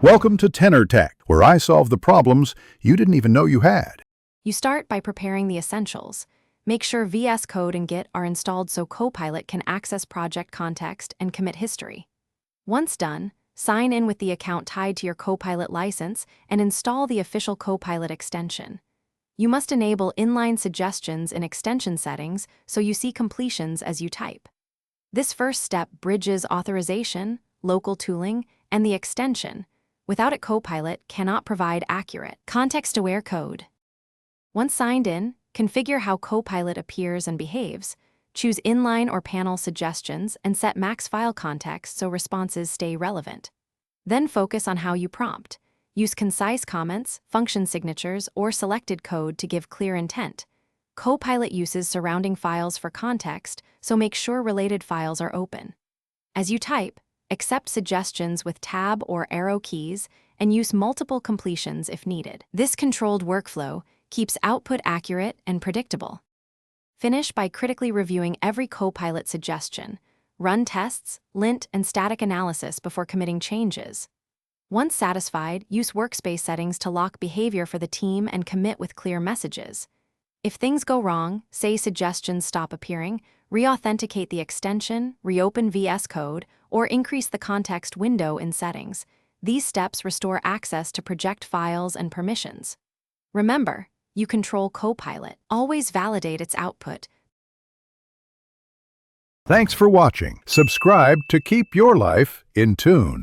Welcome to Tenor Tech, where I solve the problems you didn't even know you had. You start by preparing the essentials. Make sure Vscode and Git are installed so Copilot can access project context and commit history. Once done, sign in with the account tied to your Copilot license and install the official Copilot extension. You must enable inline suggestions in extension settings so you see completions as you type. This first step bridges authorization, local tooling, and the extension. Without it, Copilot cannot provide accurate, context-aware code. Once signed in, configure how Copilot appears and behaves. Choose inline or panel suggestions and set max file context so responses stay relevant. Then focus on how you prompt. Use concise comments, function signatures, or selected code to give clear intent. Copilot uses surrounding files for context, so make sure related files are open. As you type, accept suggestions with tab or arrow keys and use multiple completions if needed. This controlled workflow keeps output accurate and predictable. Finish by critically reviewing every Copilot suggestion. Run tests, lint, and static analysis before committing changes. Once satisfied, use workspace settings to lock behavior for the team and commit with clear messages. If things go wrong, say suggestions stop appearing, re-authenticate the extension, reopen Vscode, or increase the context window in settings. These steps restore access to project files and permissions. Remember, you control Copilot. Always validate its output. Thanks for watching. Subscribe to keep your life in tune.